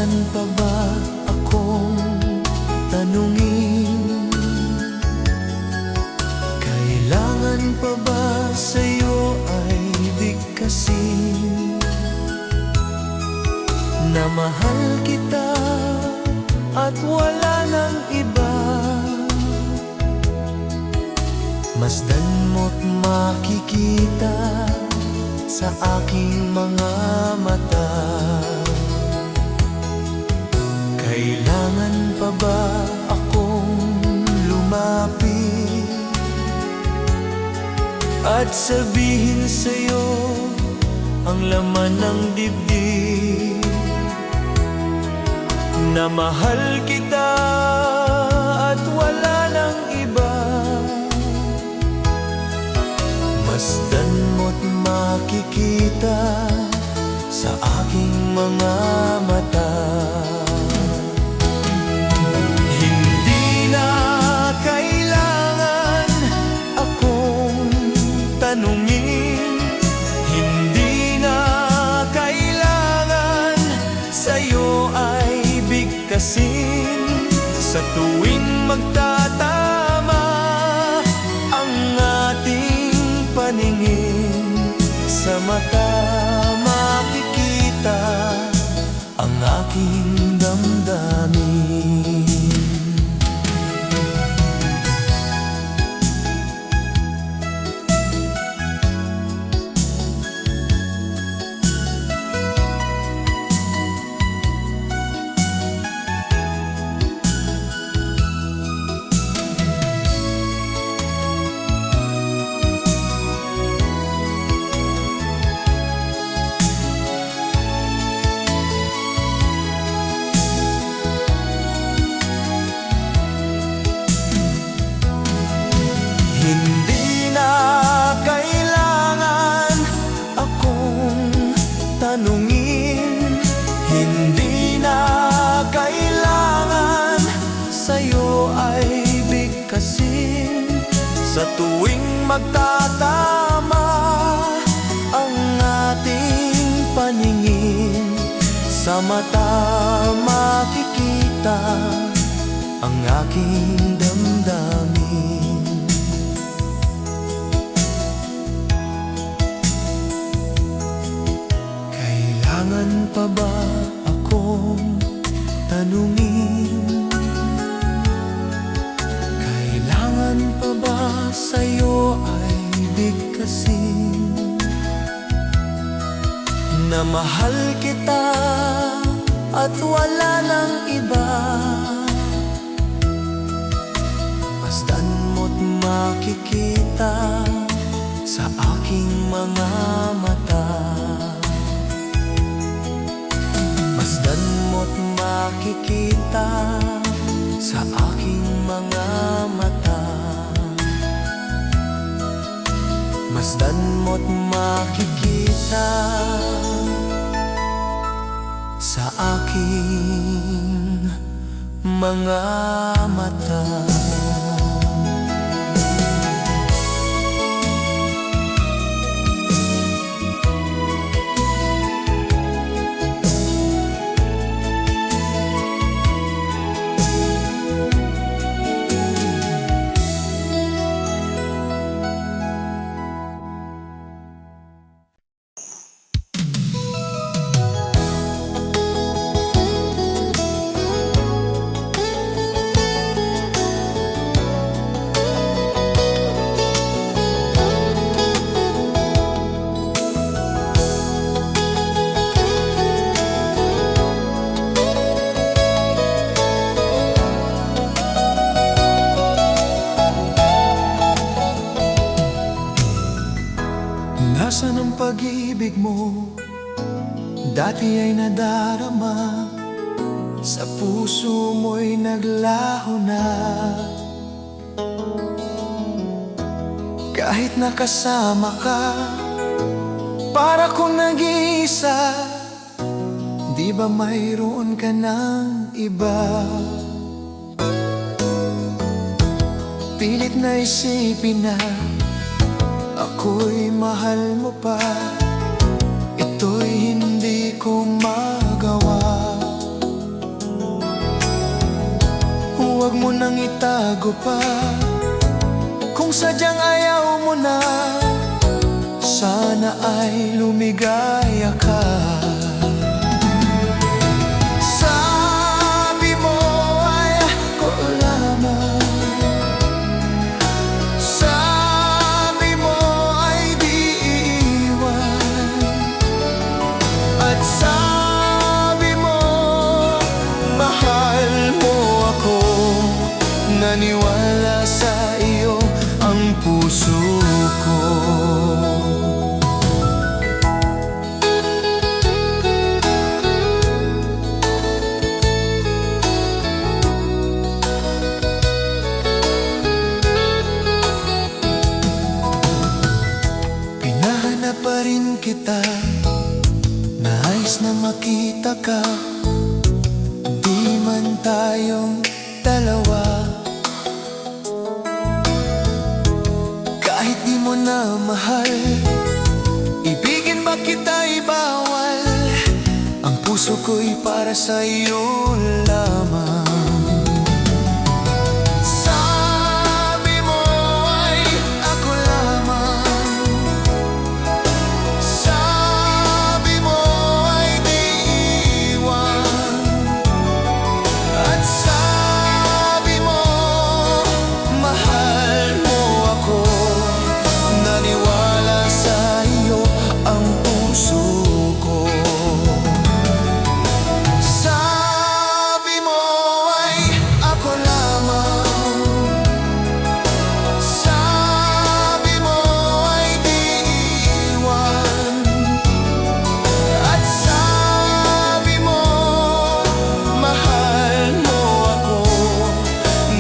Kailangan pa ba akong tanungin? Kailangan pa ba sa'yo ay bigkasin na mahal kita at wala nang iba? Masdan mo't makikita sa aking mga mata. Kailangan pa ba akong lumapit at sabihin sa'yo ang laman ng dibdib, na mahal kita at wala nang iba? Masdan mo't makikita sa aking mga mata. Hindi na kailangan akong tanungin, hindi na kailangan sa'yo ay bigkasin. Sa tuwing magtatama ang ating paningin, sa mata makikita ang aking damdamin. Hindi na kailangan akong tanungin, hindi na kailangan sa'yo ay bigkasin. Sa tuwing magtatama ang ating paningin, sa mata makikita ang aking damdamin. Kailangan pa ba akong tanungin? Kailangan pa ba sa'yo ay bigkasin na mahal kita at wala nang iba? Masdan mo't makikita sa aking mga mata. Masdan mo't makikita sa aking mga mata. Masdan mo't makikita sa aking mga mata. Nasaan ang pag-ibig mo? Dati ay nadarama, sa puso mo'y naglaho na. Kahit nakasama ka, para kong nag-iisa. Di ba mayroon ka ng iba? Pilit na isipin na ako'y mahal mo pa. Ito'y hindi ko magawa. bago pa. Kung sadyang ayaw mo na, sana ay lumigaya ka. Sabi mo ay ako lamang, sabi mo ay di iiwan, at sabi mo mahal mo ako. Naniwala sa iyo ang puso ko. Pinahanap pa rin kita, nais na makita ka. Di man tayong dalawa, kahit di mo na mahal, ibigin ba kita'y bawal? Ang puso ko'y para sa iyo lamang. Sabi mo ay ako lamang, sabi mo ay di iwan, at sabi mo mahal mo ako. Naniwala sa iyo ang puso ko. Sabi mo ay ako lamang, sabi mo ay di iwan, at sabi mo mahal mo ako.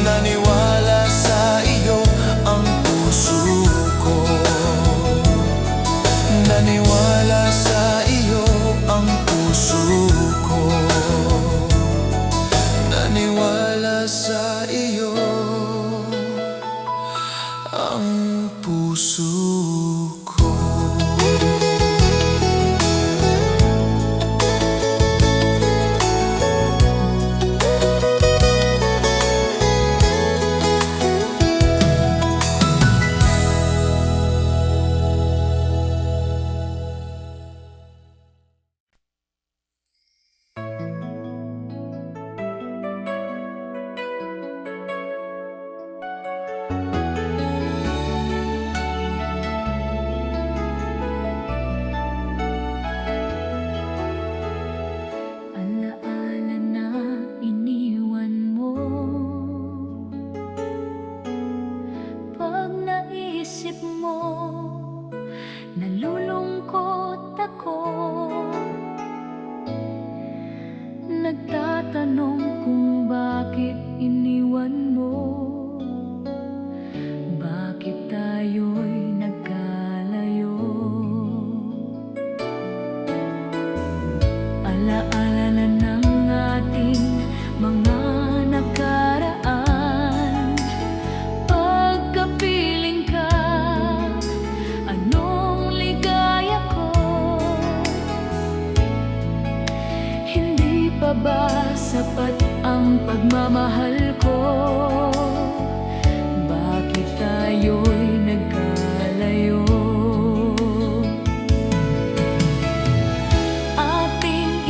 Naniwala sa iyo ang puso ko. Naniwala sa iyo ang puso ko. Naniwala sa iyo ang puso ko. Alaala na iniwan mo, pag naisip mo, nalulungkot ako. Nagtatanong kung bakit iniwan mo, bakit tayo'y nagkalayo. Alaala na ng ating mga nakaraan. Pagkapiling ka, anong ligaya ko. Hindi pa ba sapat ang pagmamahal ko? Bakit tayo'y nagkalayo?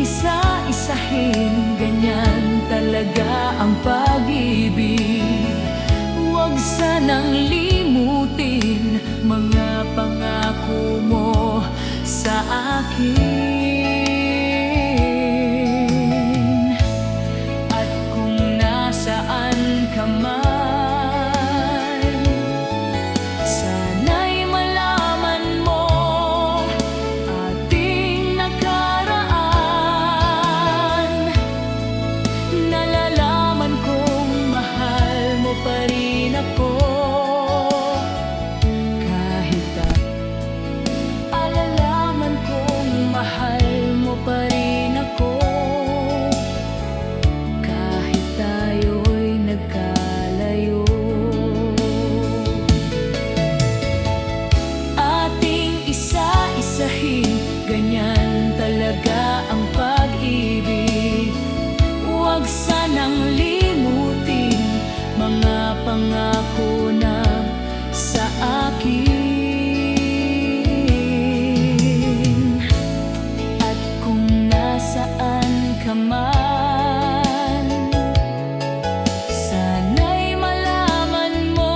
Isa-isahin, ganyan talaga ang pag-ibig. Huwag sanang limutin mga pangako mo sa akin. At kung nasaan ka man, sana'y malaman mo ating nakaraan. Nalalaman kong mahal mo pa rin ako, kahit alalaman kong mahal ka man, sana'y malaman mo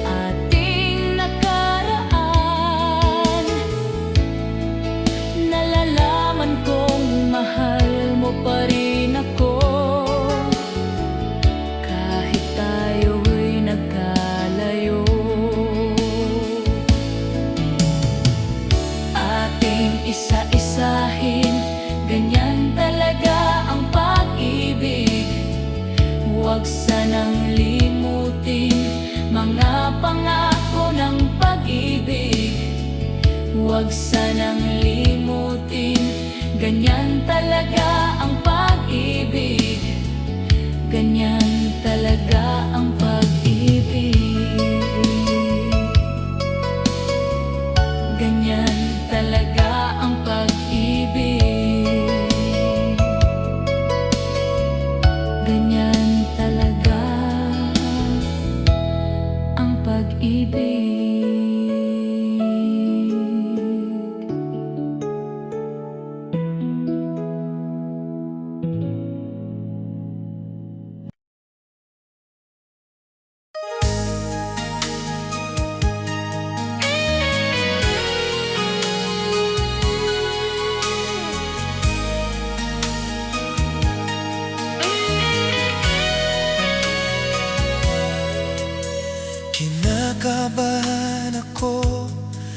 ating nakaraan. Nalalaman kong mahal mo pa rin ako, kahit tayo'y nagkalayo. Ating isa-isahin, ganyan talaga ang pag-ibig. Huwag sanang limutin mga pangako ng pag-ibig. Huwag sanang limutin, ganyan talaga ang pag-ibig. Ganyan talaga ang pag-ibig. Ganyan talaga ang pag-ibig. Ganyan talaga ang pag-ibig. Kinakabahan ako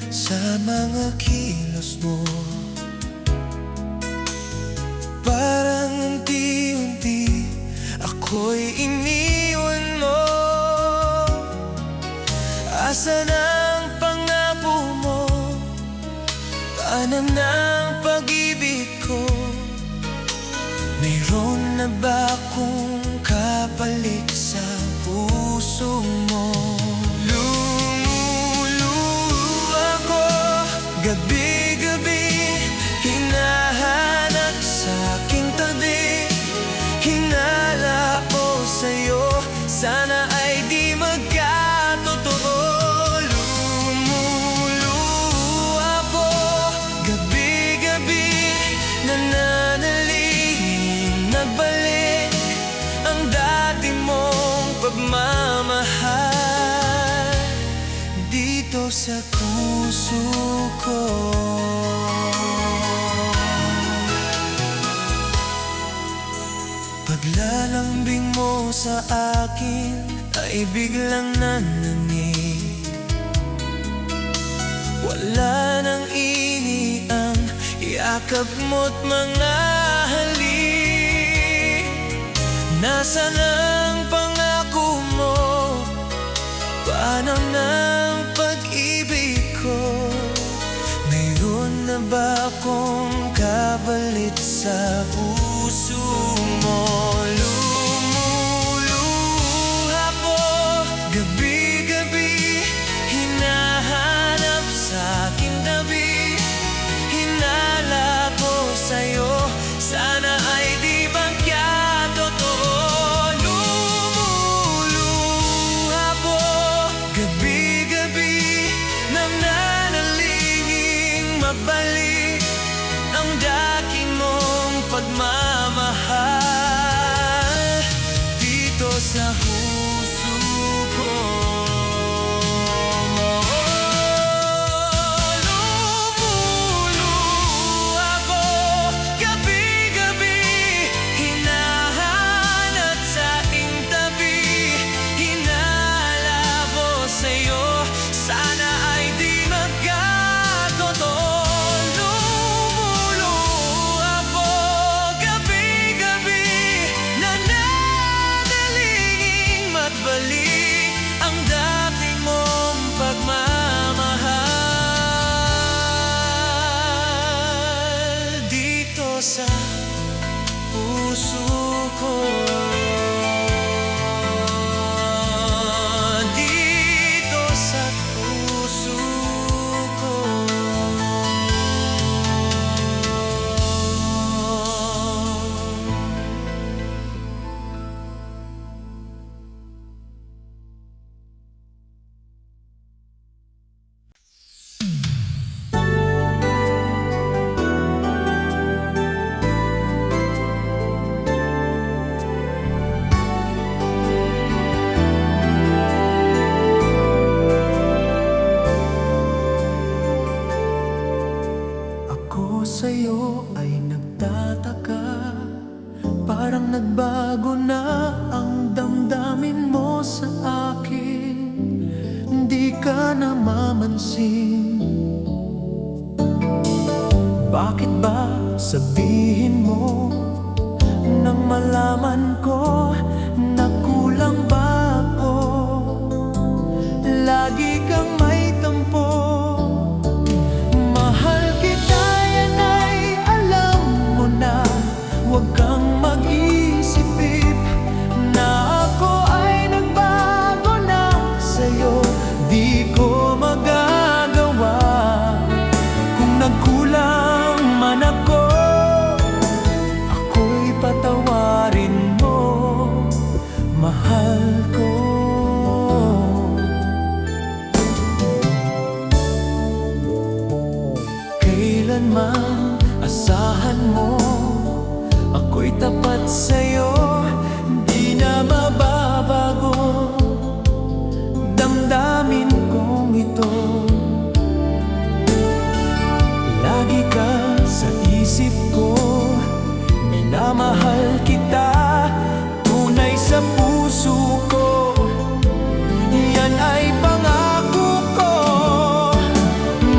sa mga kilos mo, parang unti-unti ako'y iniwan mo. Asan ang pangako mo? Tanan ng pag-ibig ko? Mayroon na ba akong kapalit sa puso mo? Gabi-gabi, hinahanap sa'king tabi. Hinala ko sa'yo, sana ay di magkatotoo. Lumuluha ko, gabi-gabi, nananalangin nagbalik ang dati mong pagmamahal dito sa puso ko. Paglalambing mo sa akin ay biglang nananig. Wala nang ini ang yakap mo't mga halik. Nasaan ang pangako mo? Paano ng pag-ibig ko? Mayroon na ba akong kapalit sa puso mo? Lumuluha ko, gabi-gabi, hinahanap sa'king tabi. Hinala ko sa'yo, sana ay di magkatotoo. Lumuluha ko, gabi-gabi, nananalangin mabalik ang dati mong pagmamahal dito sa puso ko. Lumuluha ko, gabi-gabi, hinahanap sa'king tabi. Hinala ko sa'yo, sana ay di magkatotoo. Lumuluha ko, gabi-gabi, nananalangin magbalik ang dati mong pagmamahal dito sa puso ko. Dito sa puso ko. ay nagtataka, parang nagbago na ang damdamin mo sa akin. Di ka namamansin. Bakit ba sabihin mo nang malaman ko na kulang ba ako? Lagi kang may tampo. Mahal kita, yan ay alam mo na. Huwag kang mag-isip na ako ay nagbago na sa'yo. Di ko magagawa kung nagkulang man ako. Ako'y patawarin mo, mahal ko. Kailanman asahan mo, ako'y tapat sa'yo. Di na mababago damdamin kong ito. Lagi ka sa isip ko, minamahal kita, tunay sa puso ko. Yan ay pangako ko.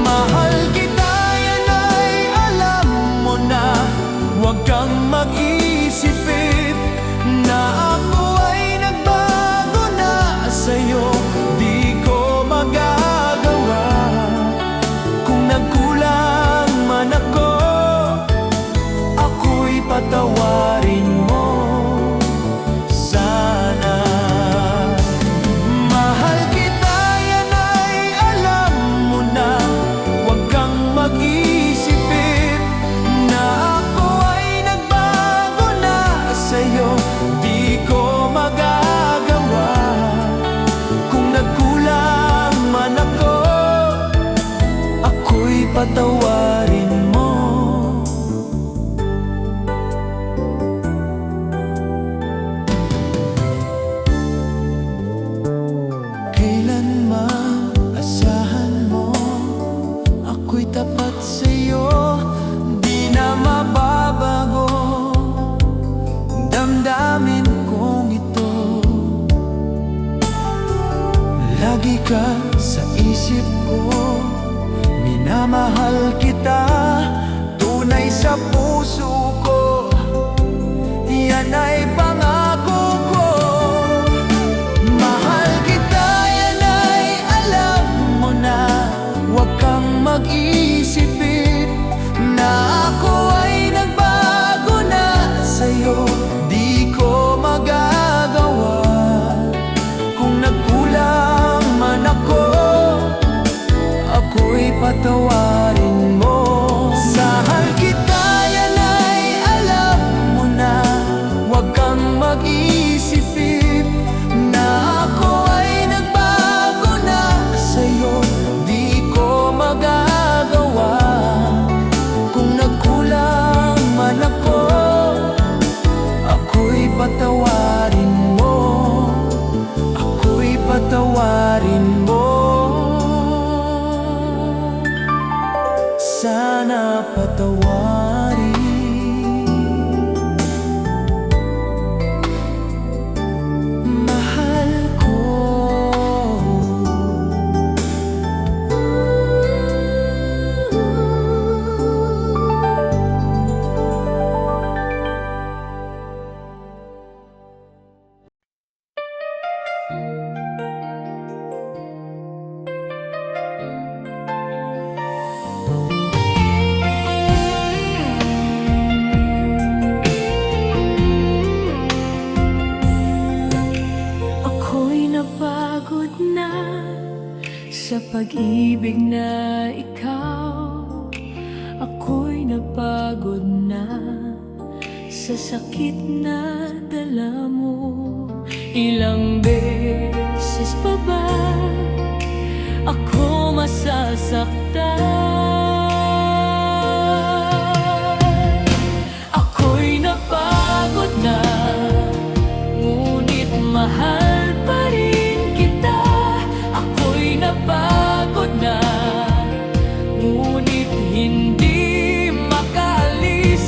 Mahal kita, yan ay alam mo na. Huwag kang mag-isipin na ako ay nagbago na sa'yo. Di ko magagawa kung nagkulang man ako. Ako'y patawarin mo sana. Mahal kita, yan ay alam mo na. Huwag kang mag-isipin na ako ay nagbago na sa'yo. Di ko magagawa kung nagkulang man ako. Ako'y patawarin mo. Kailanman asahan mo, ako'y tapat sa'yo. Di na mababago damdamin kong ito. Lagi ka sa isip ko, minamahal kita, tunay sa puso ko. Yan ay pangako ko. Mahal kita, yan ay alam mo na. Huwag kang mag-isipin na ako ay nagbago na sa'yo. Di ko magagawa kung nagkulang man ako. Ako'y patawarin mo. Mahal kita, yan ay alam mo na. Huwag kang mag-isipin na ako ay nagbago na sa'yo. Di ko magagawa kung nagkulang man ako. Ako'y patawarin mo. Ako'y patawarin mo. Sana patawarin. Mahal ko. Ako'y napagod na sa pag-ibig na ikaw. Ako'y napagod na sa sakit na dala mo. Ilang beses pa ba ako masasaktan? Ako'y napagod na, ngunit mahal pa rin kita. Ako'y napagod na, ngunit hindi makaalis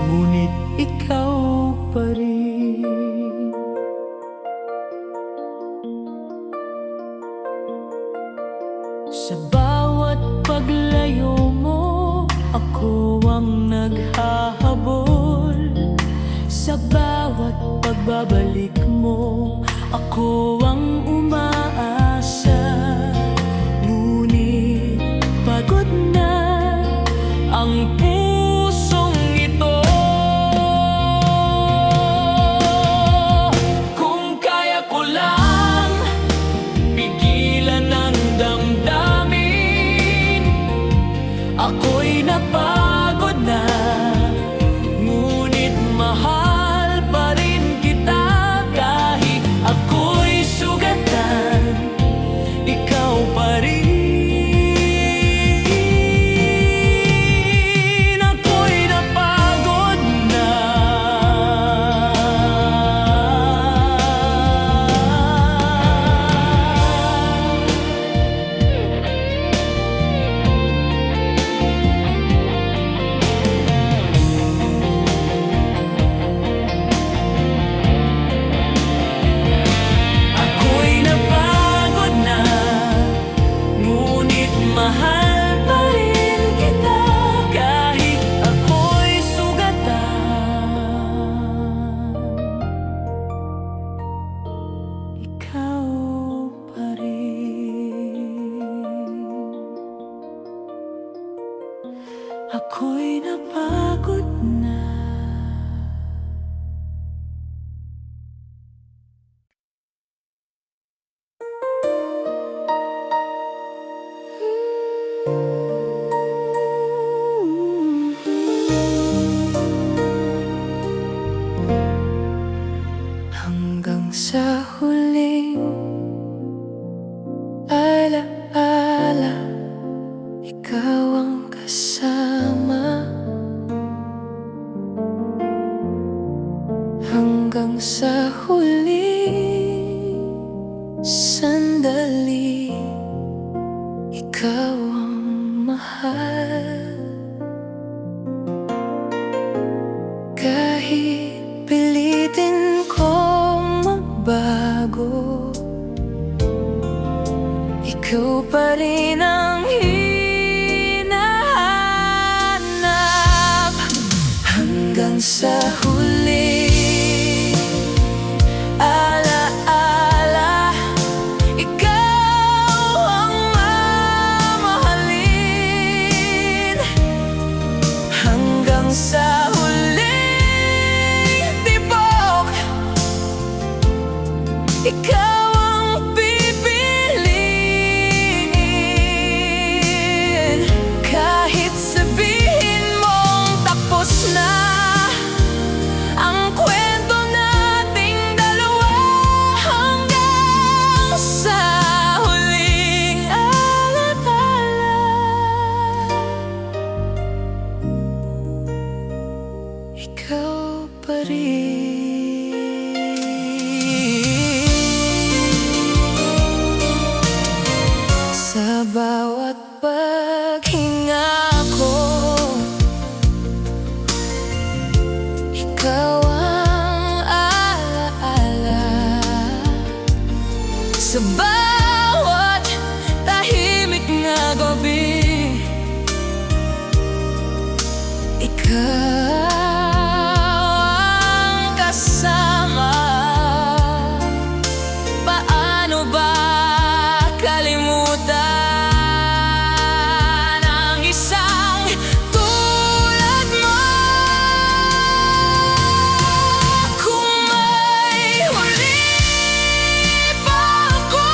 ngunit ikaw pa rin. Sa bawat paglayo mo, ako ang naghahabol. Sa bawat pagbabalik mo, ako ang umaasa. Ngunit pagod na ang pusong ito. Kung kaya ko lang pigilan ang damdamin, ako'y napagod na, ngunit mahal pa rin kita. Kahit ako'y sugatan, ikaw pa rin. Ako'y napagod na. Ako'y napagod na, ngunit mahal pa rin kita. Kahit ako'y sugatan, ikaw pa rin. Ako'y napagod na. Hanggang sa huling alaala, ikaw ang kasama. Hanggang sa huling sandali, ikaw ang mahal. Kahit pilitin kong magbago, ikaw pa rin ang hinahanap. Hanggang sa huling alaala, ikaw ang mamahalin. Hanggang sa huling tibok, ikaw ang pipiliin. Kahit sabihin mong tapos na ang kwento nating dalawa, hanggang sa huling alaala, ikaw pa rin. Sa bawat paghinga ko, ikaw ang alaala. Sa bawat tahimik na gabi, ikaw ang kasama. Paano ba kalimutan ang isang tulad mo? Kung may huli pa ako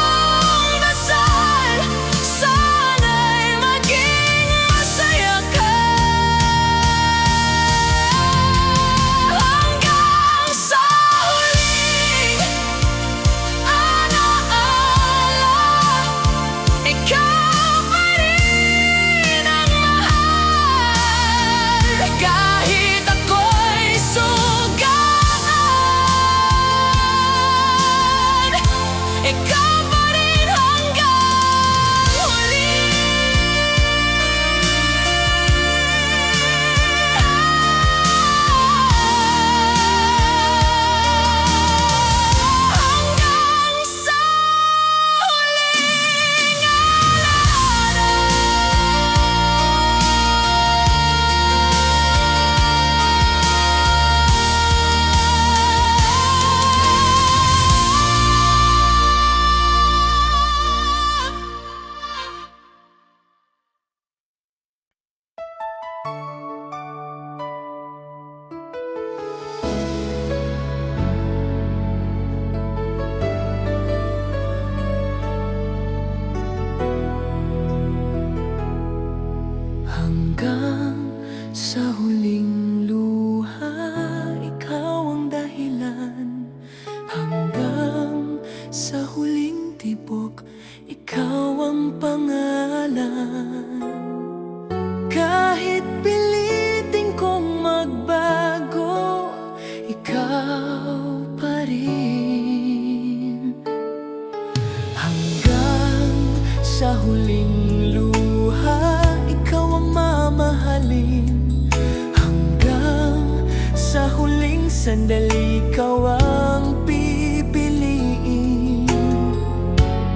huling sandali ikaw ang pipiliin.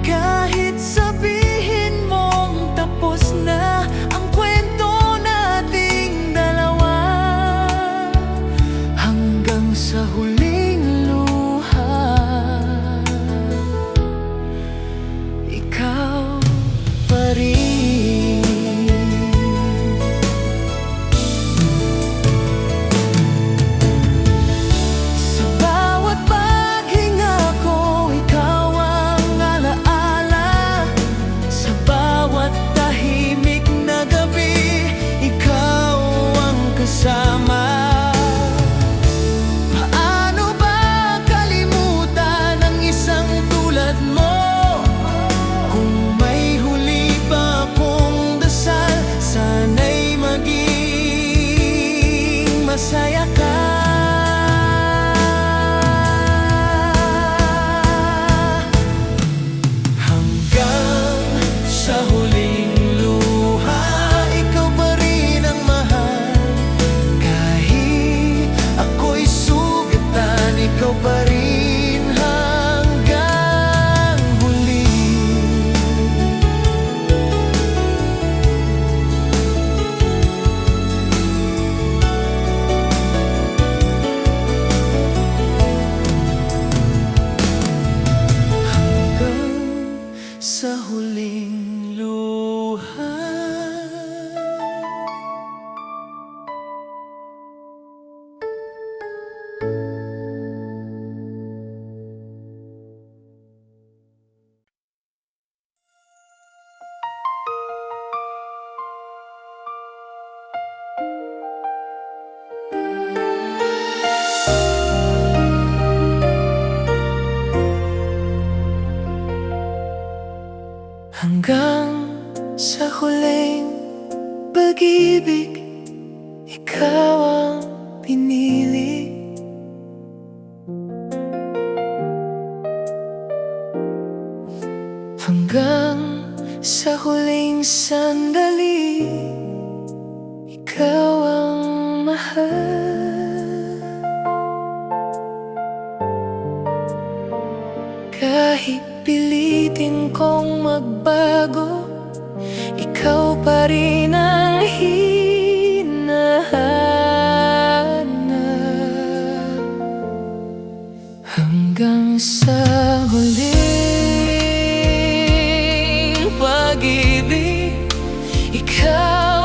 Kahit sabihin mong tapos na ang kwento nating dalawa, hanggang sa huling luha, ikaw pa rin. Sa bawat paghinga ko, ikaw ang alaala. Sa bawat tahimik na gabi, ikaw ang kasama. Paano ba kalimutan ang isang tulad mo? Kung may huli pa akong dasal, sana'y maging masaya ka. Hanggang sa huling luha, ikaw pa rin ang mahal. Kahit ako'y sugatan, ikaw pa rin hanggang huli. Hanggang sa huling luha. Hanggang sa huling pag-ibig, ikaw ang pinili. Hanggang sa huling sandali, ikaw ang mahal. Kahit pilitin kong magbago, ikaw pa rin ang hinahanap. Hanggang sa huling pag-ibig, ikaw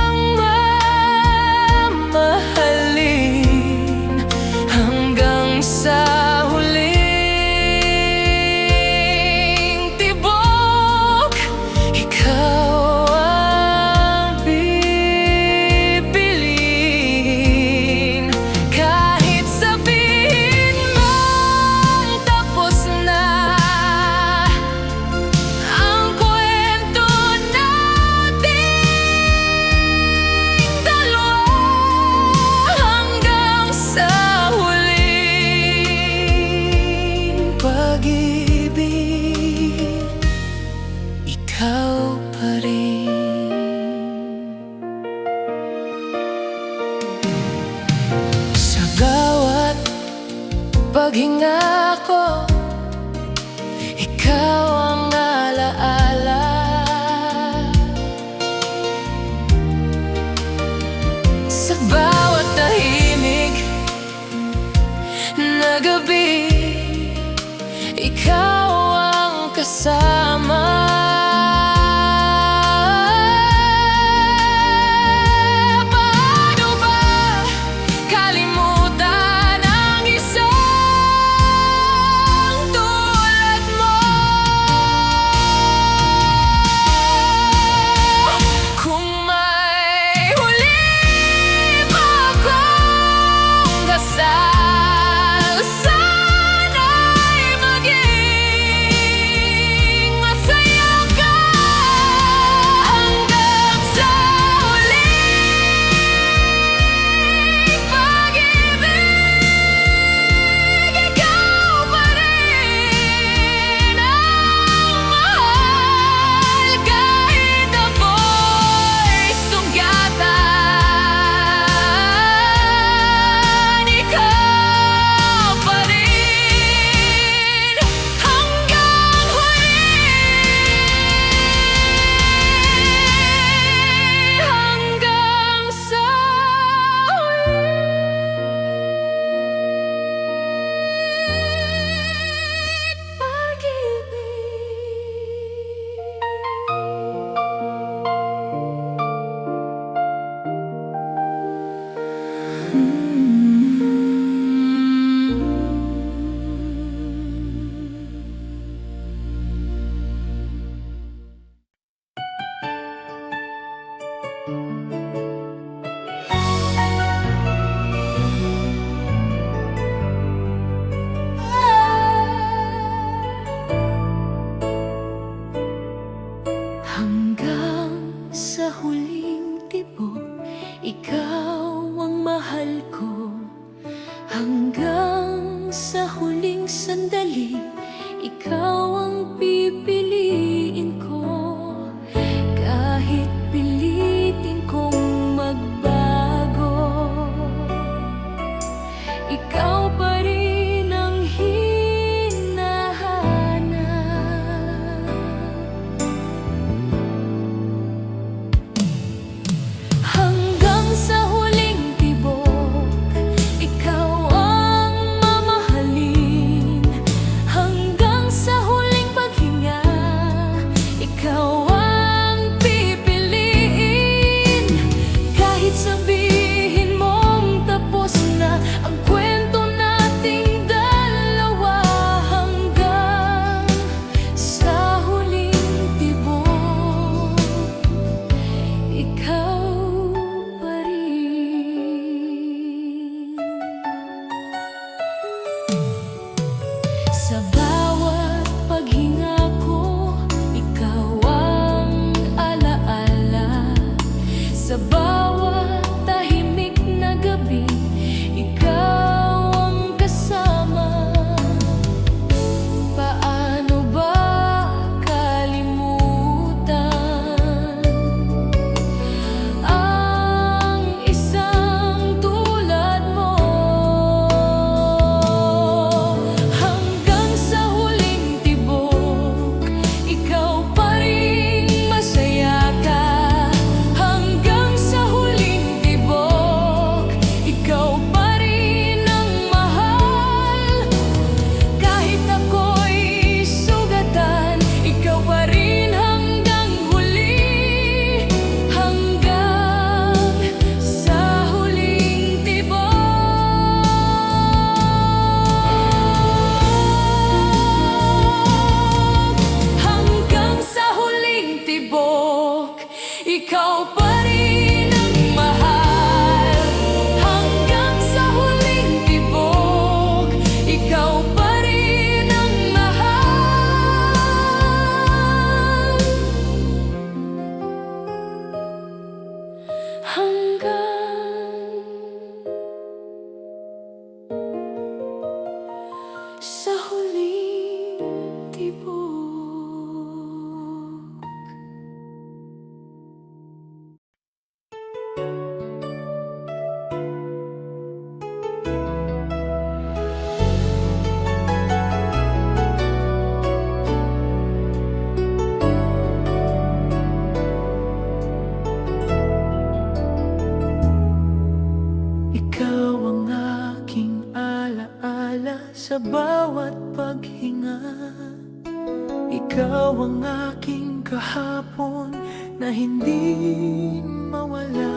ang mamahalin. Hanggang sa huling tibok, ikaw ang pipiliin. Kahit sabihin mong tapos na ang kwento nating dalawa, hanggang sa huling pag-ibig, ikaw pa rin. Sa bawat paghinga ko, ikaw ang alaala. Sa bawat tahimik na gabi, ikaw ang kasama. Paano ba kalimutan ang isang Hanggang sa huling sandali, ikaw ang pipiliin ko. Kahit pilitin kong magbago, ikaw pa rin ang hinahanap. Hanggang sa huling tibok, ikaw ang mamahalin. Hanggang sa huling paghinga, ikaw ang pipiliin. Kahit sabihin mong tapos na ang kwento nating dalawa, hanggang sa huling tibok, ikaw pa rin. Sa bawat paghinga ko, ikaw ang alaala. Sa bawat tahimik na gabi, ikaw ang kasama. Paano ba kalimutan ang isang tulad mo? Hanggang sa huling tibok, ikaw pa rin masaya ka. Hanggang sa huling tibok, ikaw pa rin ang mahal. Kahit ako'y sugatan, ikaw pa rin hanggang huli. Hanggang sa huling tibok. Hanggang sa huling tibok, ikaw pa rin ang mahal. Hanggang sa huling tibok, ikaw pa rin ang mahal. Hanggang sa huling tibok. Ikaw ang aking alaala sa bawat paghinga. Ikaw ang aking kahapon na hindi mawala.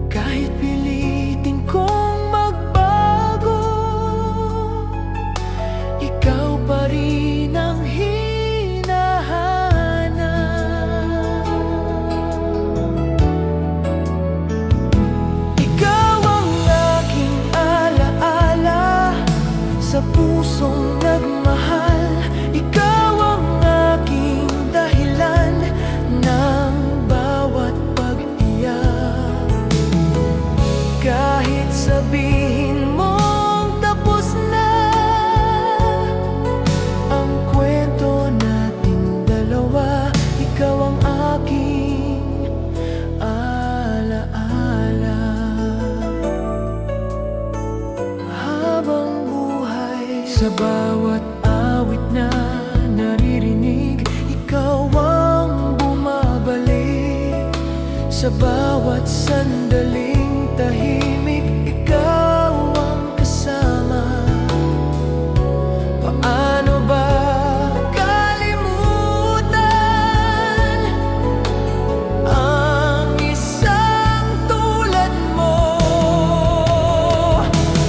Kahit pilitin kong magbago, ikaw pa rin ang hinahanap. Ikaw ang aking alaala sa pusong nagmahal. Ikaw ang aking dahilan ng bawat pag-iyak. Kahit sabihin mong tapos na ang kwento nating dalawa, ikaw ang aking alaala. Habang buhay, sa bawat awit na naririnig, ikaw ang bumabalik. Sa bawat sandaling tahimik, ikaw ang kasama. Paano ba kalimutan ang isang tulad mo?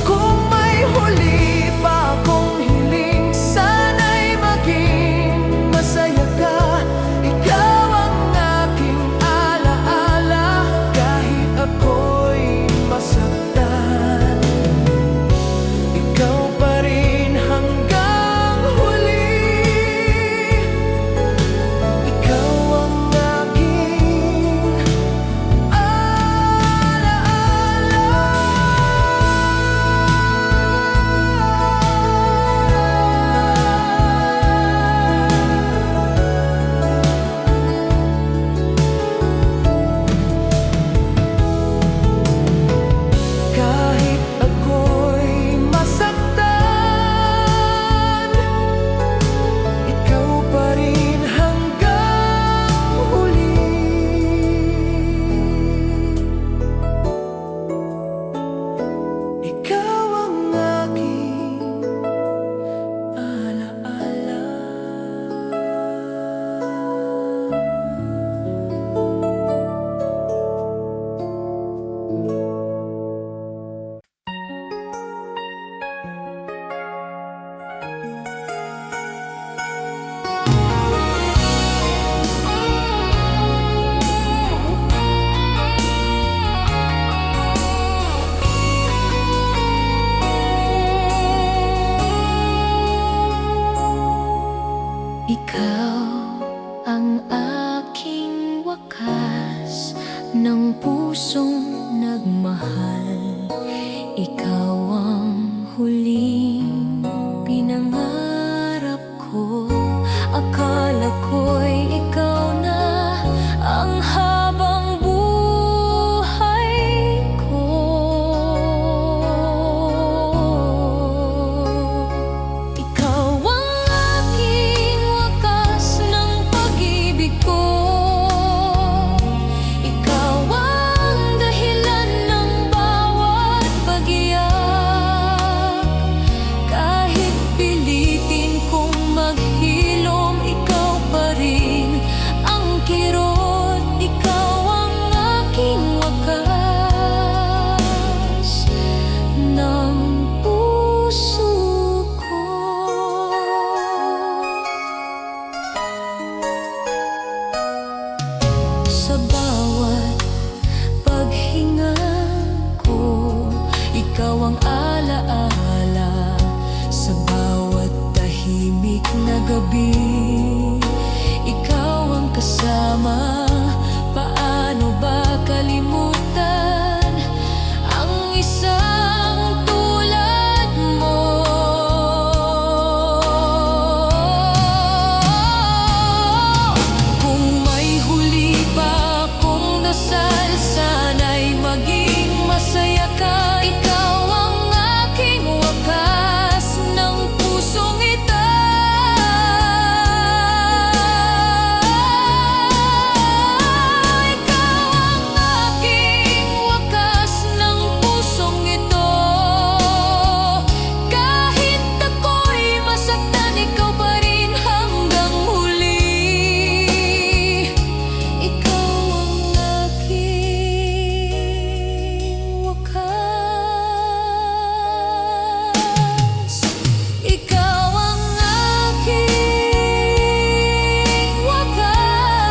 Kung may huli pa akong hiling, sana'y maging masaya ka. Ikaw ang aking alaala, kahit ako'y mas Ikaw ang huling pinangarap ko. Akala ko'y ikaw na ang habang buhay ko. Ikaw ang aking wakas ng pag-ibig ko. Ikaw ang dahilan ng bawat pag-iyak. Kahit pilitin kong maghilom, ikaw pa rin ang kirot. Ikaw ang aking wakas ng puso ko. Sa bawat paghinga ko, ikaw ang alaala. Sa bawat tahimik na gabi, ikaw ang kasama. Paano ba kalimutan ang isang tulad mo? Kung may huli pa akong dasal, sana'y maging masaya ka. Ikaw ang aking wakas ng pusong ito. Ikaw ang aking wakas ng pusong ito. Kahit ako'y masaktan, ikaw pa rin hanggang huli. Ikaw ang aking wakas. Ikaw ang aking wakas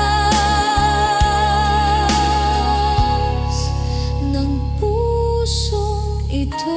ng pusong ito.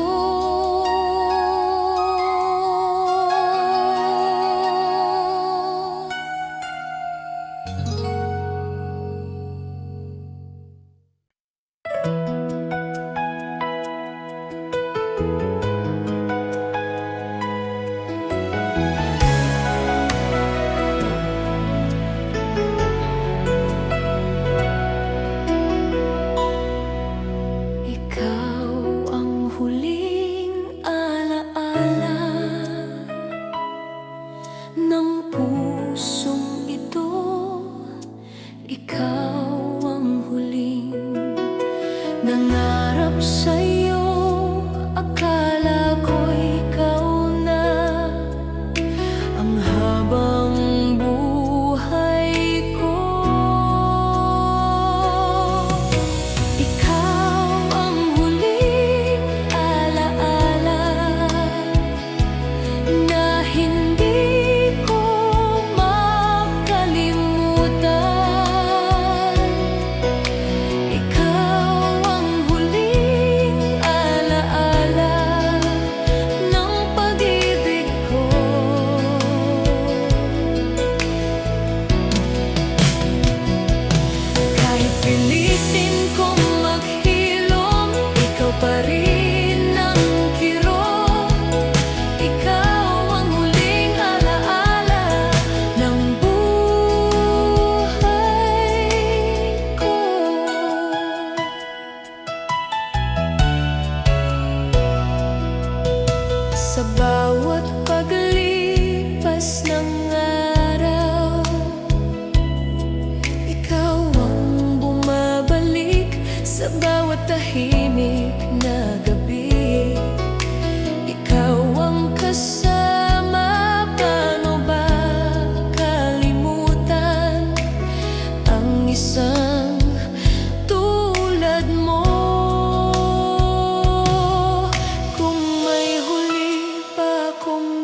Ikaw ang huling alaala ng pusong ito. Ikaw ang huling nangarap sa'yo. Akala ko'y ikaw na ang habang buhay ko. Ikaw ang huling alaala na hindi ko makalimutan. Ikaw ang huling alaala ng pag-ibig ko. Kahit pilitin kong maghilom, ikaw pa rin ang kirot. Ikaw ang huling alaala ng buhay ko. Sa bawat paglipas ng araw, ikaw ang bumabalik. Sa bawat tahimik na gabi, ikaw ang kasama. Paano ba kalimutan ang isang tulad mo? Kung may huli pa akong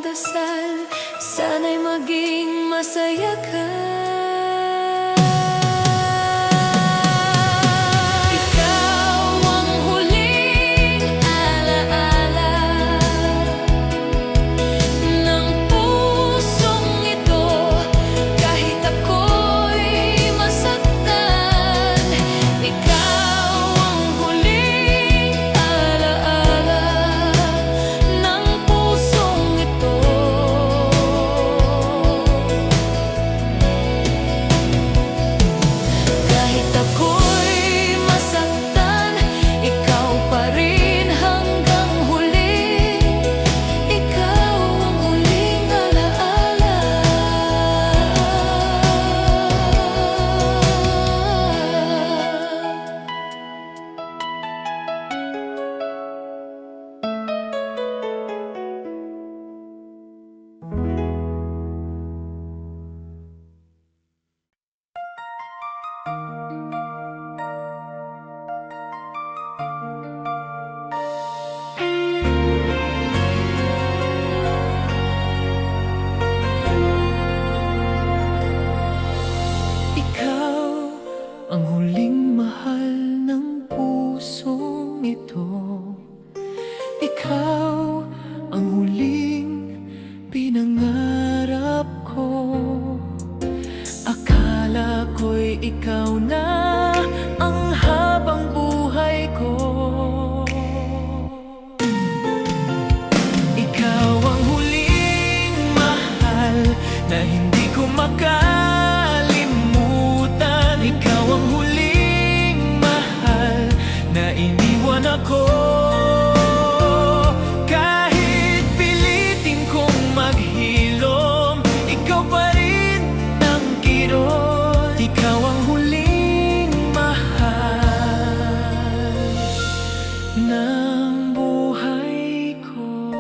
ng buhay ko.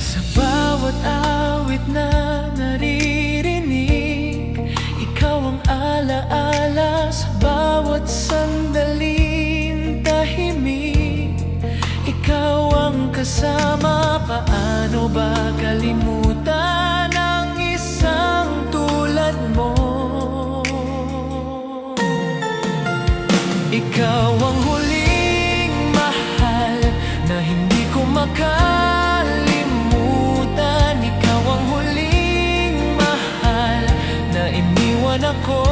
Sa bawat awit na naririnig, ikaw ang alaala. Sa bawat sandaling tahimik, ikaw ang kasama. Paano ba kalimutan ang isang tulad mo? Ikaw ang huling mahal na hindi ko makalimutan. Ikaw ang huling mahal na iniwan ako.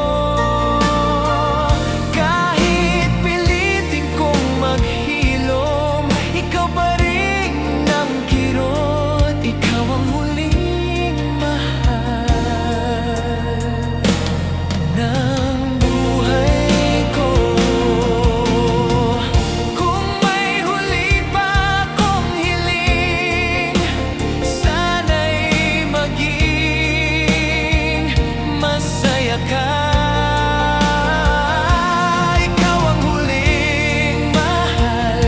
Kahit pilitin kong maghilom, ikaw pa rin ang kirot. Ikaw ang huling mahal ng buhay ko. Kung may huli pa akong hiling, sana'y maging masaya ka. Ikaw ang huling mahal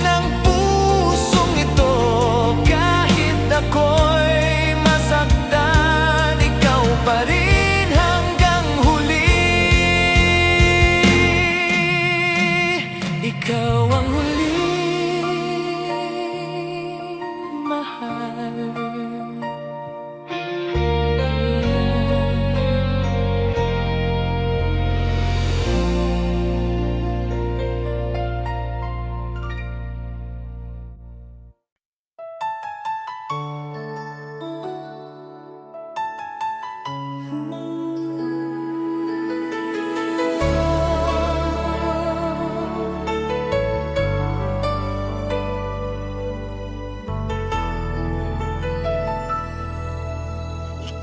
ng pusong ito. Kahit ako'y masaktan, ikaw pa rin hanggang huli. Ikaw ang huling mahal.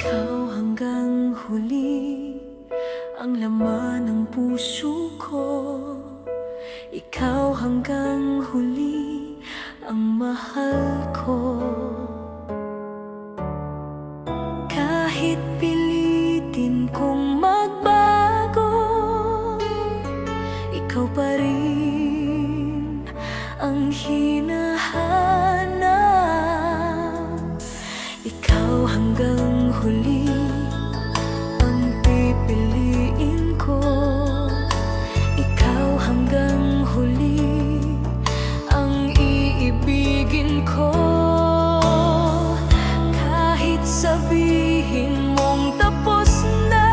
Ikaw hanggang huli ang laman ng puso ko. Ikaw hanggang huli ang mahal ko. Kahit pilitin kong magbago, ikaw pa rin ang hinahanap. Ikaw hanggang huli ang pipiliin ko. Ikaw hanggang huli ang iibigin ko. Kahit sabihin mong tapos na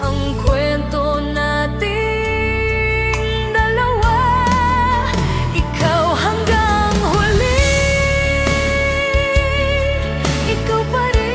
ang kwento nating dalawa, ikaw hanggang huli. Ikaw pa rin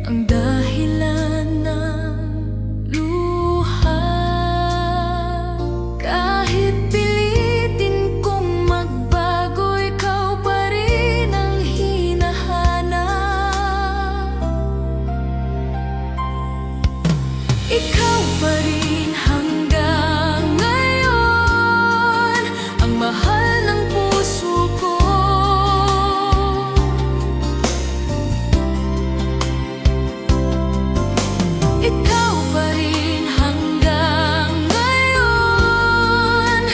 ang dahilan ng luha. Kahit pilitin kong magbago, ikaw pa rin ang hinahanap. Ikaw pa rin hanggang ngayon, ang mahal ng puso ko. Ikaw pa rin hanggang ngayon,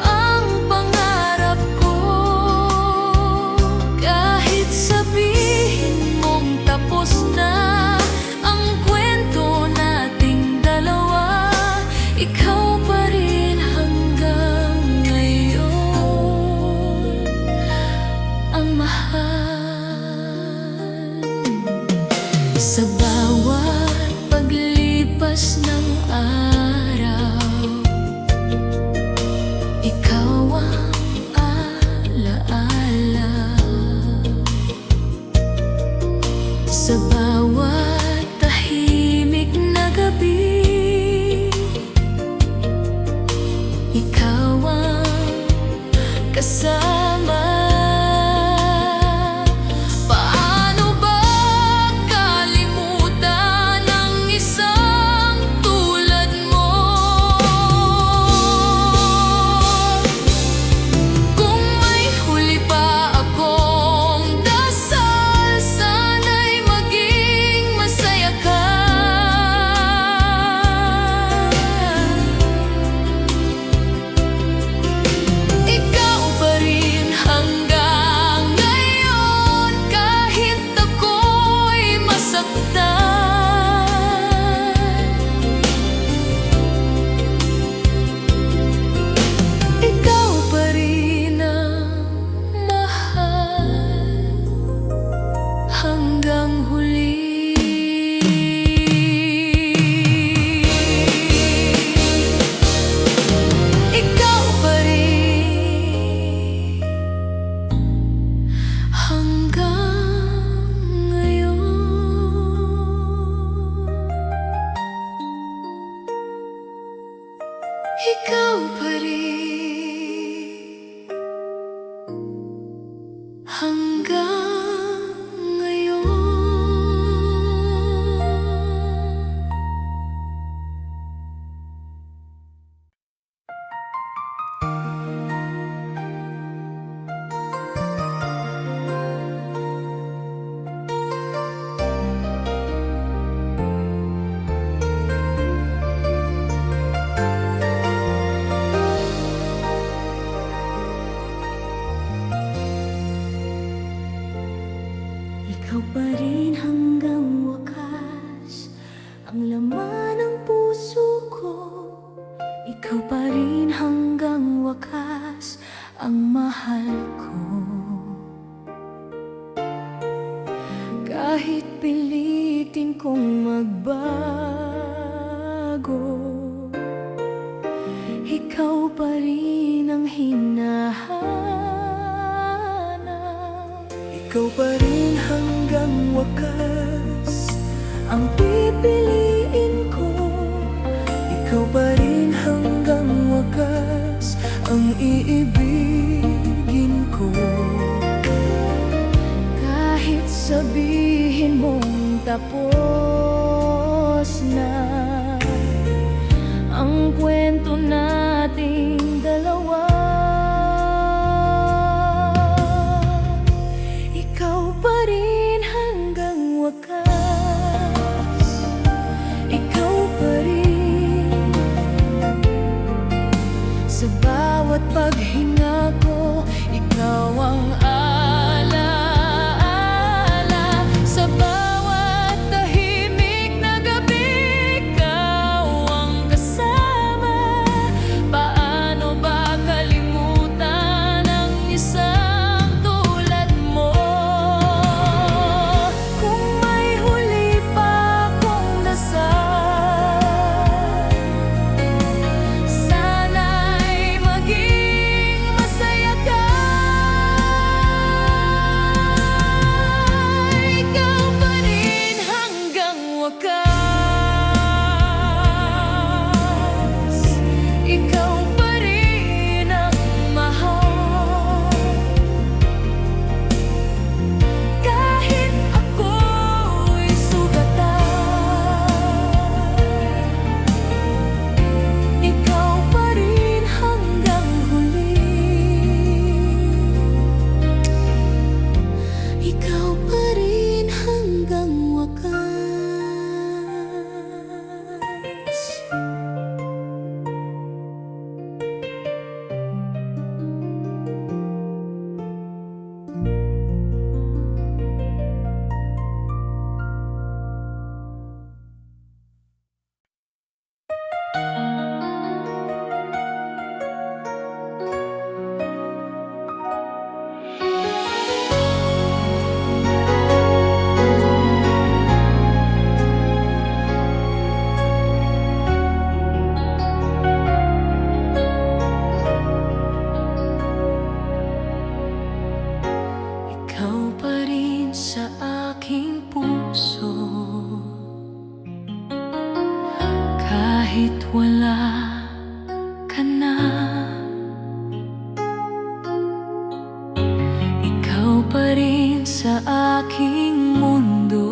ang pangarap ko. Kahit sabihin mong tapos na ang kwento nating dalawa, ikaw pa rin hanggang ngayon, ang mahal. Sa bawat paglipas ng araw, ikaw ang alaala. Sa bawat tahimik na gabi, ikaw ang kasama. Paano ba kalimutan ang isang tulad mo? Kung may huli pa akong dasal, sana'y maging masaya ka. Ikaw pa rin hanggang ngayon, kahit ako'y masaktan. Ikaw pa rin ang mahal hanggang huli. Ikaw pa rin hanggang ngayon. Ikaw pa rin hanggang ngayon. Ikaw pa rin hanggang wakas, ang laman ng puso ko. Ikaw pa rin hanggang wakas, ang mahal ko. Kahit pilitin kong magbago, ikaw pa rin ang hinahanap. Ikaw pa rin hanggang wakas, ang pipiliin ko. Ikaw pa rin hanggang wakas, ang iibigin ko. Kahit sabihin mong tapos na ang kwento nating dalawa, ikaw pa rin hanggang wakas. Ikaw pa rin sa bawat paghinga ko. Ikaw ang alaala sa bawat tahimik na gabi. Ikaw ang kasama. puso. Kahit wala ka na, ikaw pa rin sa aking mundo.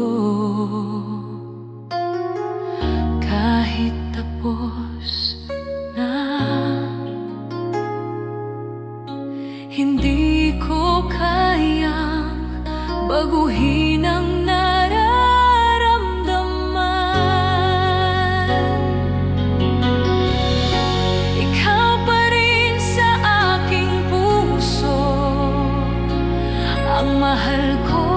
Kahit tapos na, hindi ko kayang baguhin ang nararamdaman. Ikaw pa rin sa aking puso, ang mahal ko.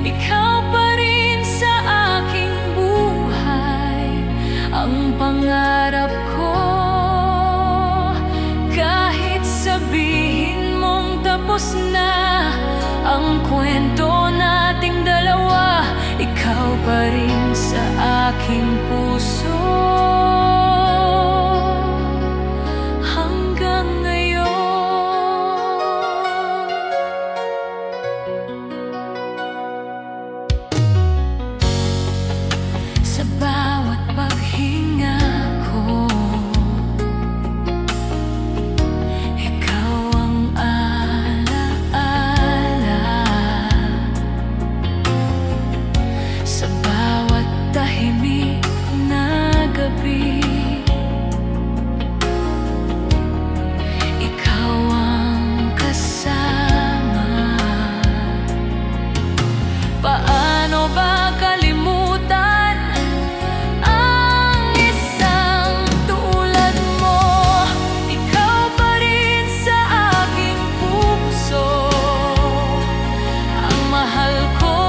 Ikaw pa rin sa aking buhay, ang pangarap ko. Kahit sabihin mong tapos na ang kwento nating dalawa, ikaw pa rin sa aking puso hanggang ngayon. Sa bawat paghinga ko, ikaw ang alaala. Sa bawat tahimik na gabi, ikaw ang kasama. Paano ba kalimutan ang isang tulad mo? Ikaw pa rin sa aking puso, ang mahal ko.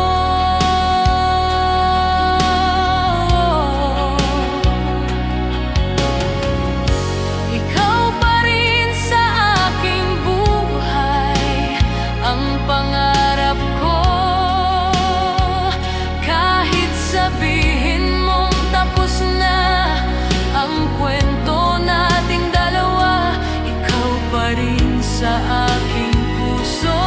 Ikaw pa rin sa aking buhay, ang pangarap ko. Kahit sabihin mong tapos na ang kwento nating dalawa, ikaw pa rin sa aking puso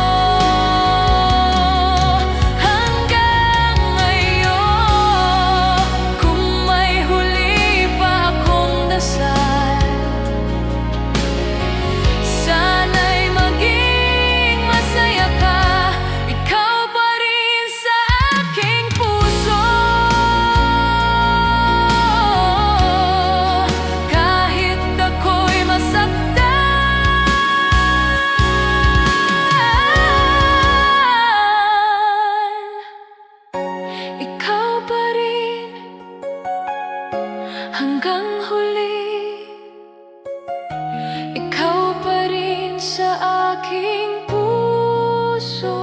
hanggang ngayon. Kung may huli pa akong dasal, sana'y maging masaya ka. Ikaw pa rin sa aking puso, kahit ako'y masaktan. Ikaw pa rin hanggang huli. Ikaw pa rin sa aking puso.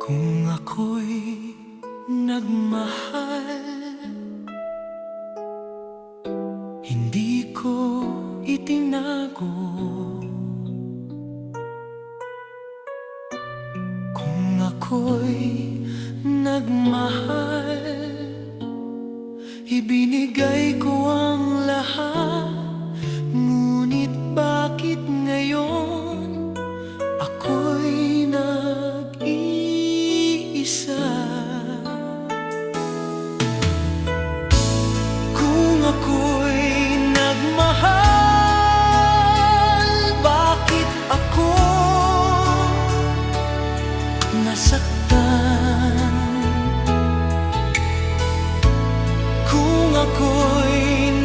Kung ako'y nagmahal, hindi ko itinago. Kung ako'y nagmahal, ibinigay ko ang lahat. Ngunit bakit ngayon ako'y nag-iisa? Kung ako'y nagmahal, bakit ako nasaktan? Kung ako'y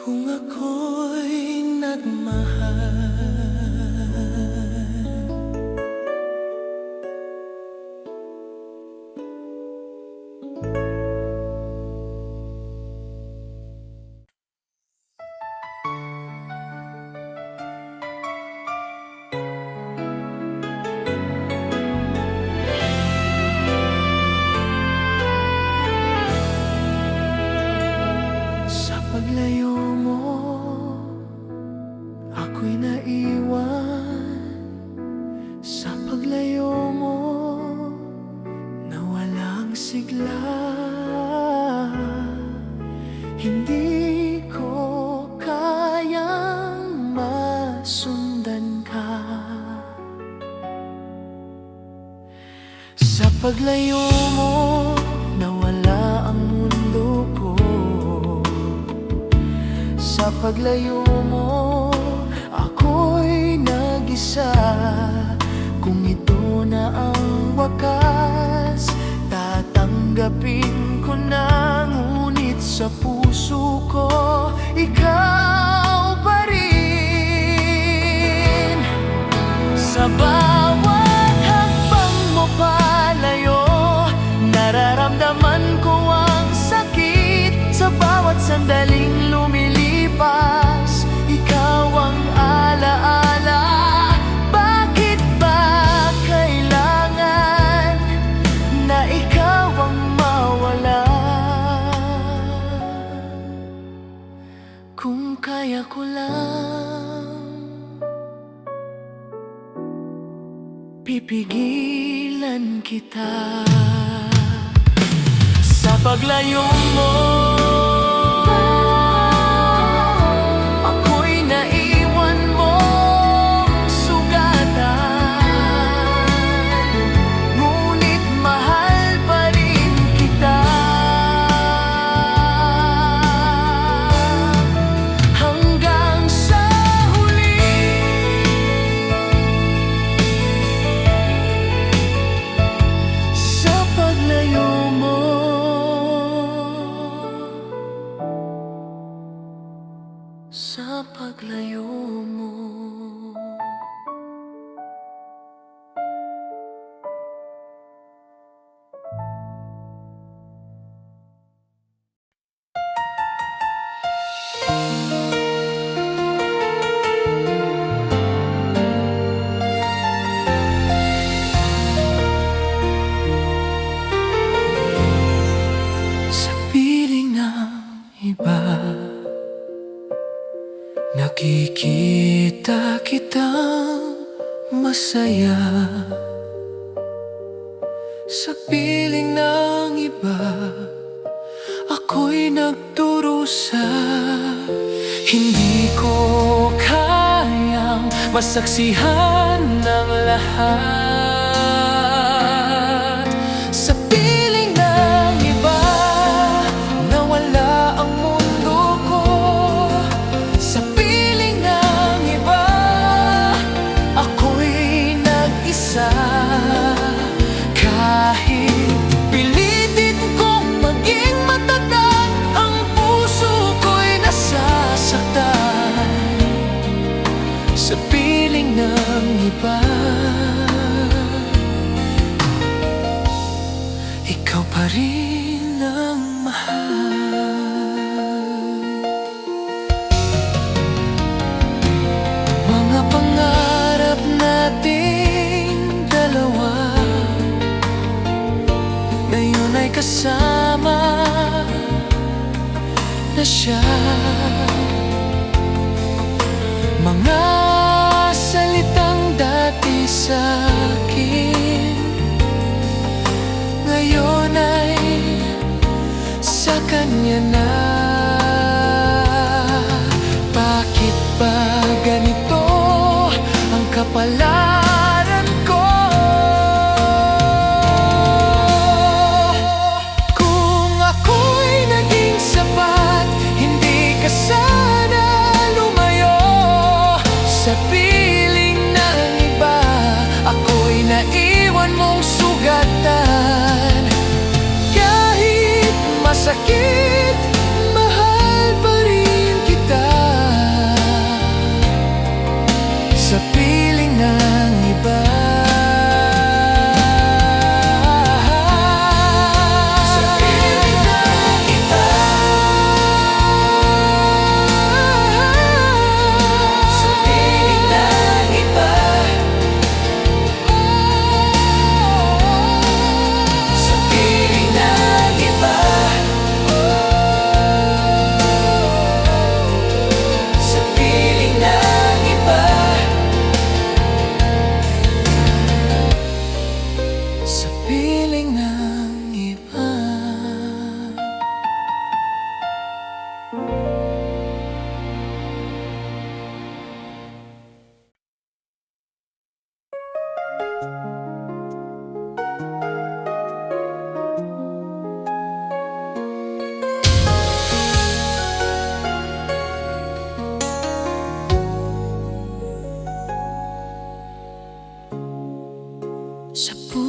Kung ako'y nagmahal, sa paglayo mo, ako'y naiwan. Sa paglayo mo, nawalang sigla. Hindi ko kayang masundan ka. Sa paglayo mo, nawala ang mundo ko. Sa paglayo mo, ako'y nag-isa. Kung ito na ang wakas, tatanggapin ko na. Ngunit sa puso ko, ikaw pa rin. Sa bawat hakbang mo palayo, nararamdaman ko ang sakit. Sa bawat sandaling lumilipas, ikaw ang alaala. Bakit ba kailangan na ikaw ang mawala? Kung kaya ko lang, pipigilan kita. Sa paglayo mo, ako'y naiwan mong sugatan. Ngunit mahal pa rin kita. Hanggang sa huli, sa paglayo mo, sa paglayo mo. Sa piling ng iba, nakikita kitang masaya. Sa piling ng iba, ako'y nagdurusa. Hindi ko kayang masaksihan ng lahat. Sa piling ng iba, nawala ang mundo ko. Sa piling ng iba, ako'y nag-isa. Kahit pilitin kong maging matatag, ang puso ko'y nasasaktan. Sa piling ng iba, ikaw pa rin ang mahal. Mga pangarap nating dalawa, ngayon ay kasama na siya. Mga salitang dati sa'kin, ngayon ay sa kanya na. Bakit ba ganito ang kapalaran ko? Kung ako'y naging sapat, hindi ka sana lumayo. Sa piling ng iba, ako'y naiwan mong sugatan. Kahit masakit, mahal pa rin kita.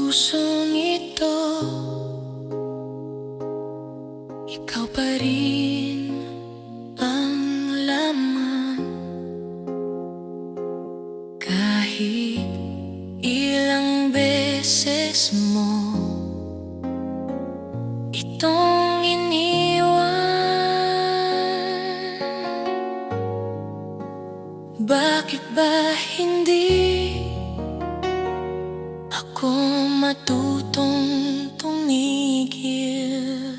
pusong ito, ikaw pa rin ang laman. Kahit ilang beses mo itong iniwan, bakit ba hindi ako matutong tumigil?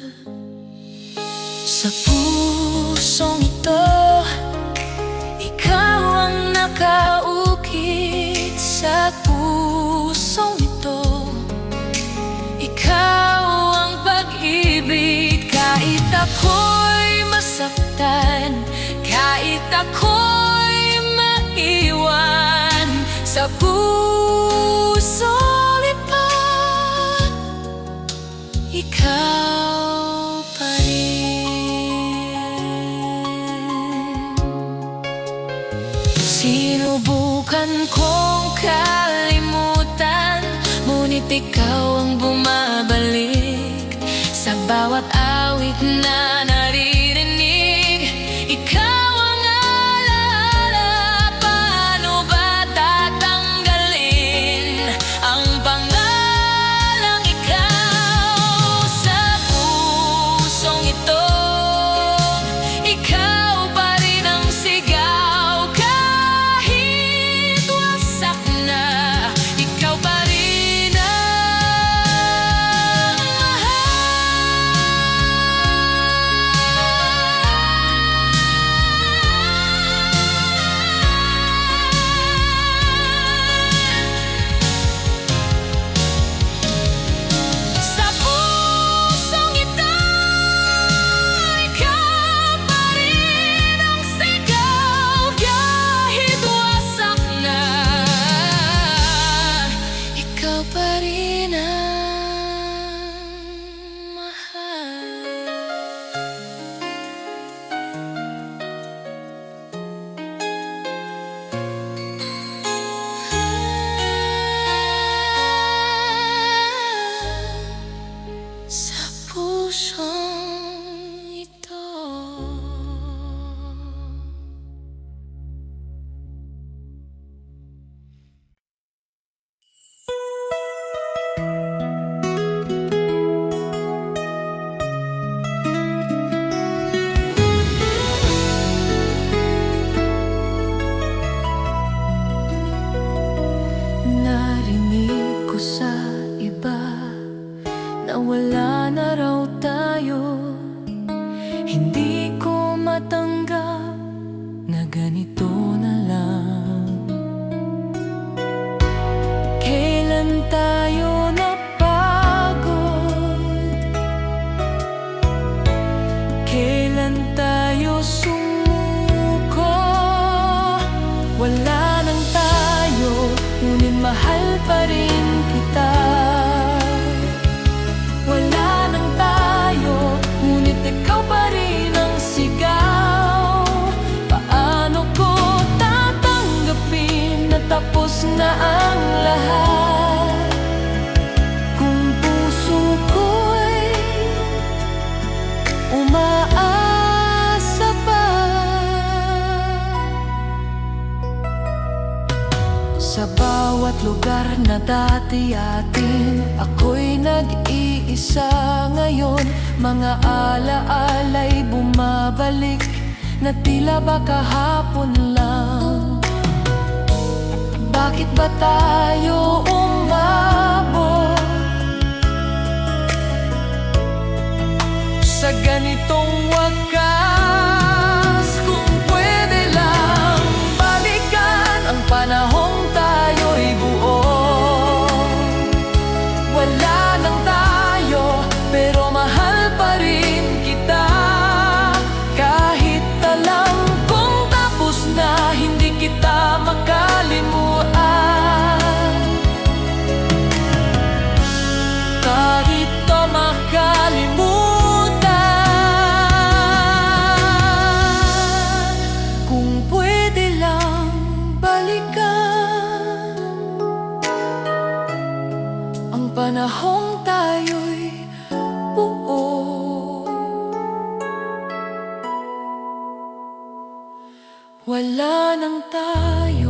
Sa pusong ito, ikaw ang nakaukit. Sa pusong ito, ikaw ang pag-ibig. Kahit ako'y masaktan, kahit ako'y maiwan, sa pusong ito, ikaw pa rin. Sinubukan kong kalimutan, ngunit ikaw ang bumabalik sa bawat awit na naririnig. Ikaw ang alaala, paano ba tatanggalin ang pangalang ikaw? Sa pusong ito, ikaw pa rin ang sigaw. Kahit wasak na, ikaw pa rin ang sa pusong ito, ikaw pa rin ang sigaw. Kahit wasak na, ikaw pa rin ang mahal. Sa pusong ito. Narinig ko sa iba na wala na raw tayo. Hindi ko matanggap na ganito na lang. Kailan tayo napagod? Kailan tayo sumuko? Wala nang tayo, ngunit mahal pa rin kita. Wala nang tayo, ngunit ikaw pa rin ang sigaw. Paano ko tatanggapin na tapos na ang lahat, kung puso ko'y umaasa pa? Sa bawat lugar na dati atin, ako'y nag-iisa ngayon. Mga alaala'y bumabalik na tila ba kahapon lang. Bakit ba tayo umabot sa ganitong wakas? Kung pwede lang balikan ang panahong tayo'y buo. Wala nang tayo, pero mahal pa rin kita. Kahit alam kong tapos na, hindi kita makalimutan. Kahit to makalimutan, panahong tayo'y buo. Wala nang tayo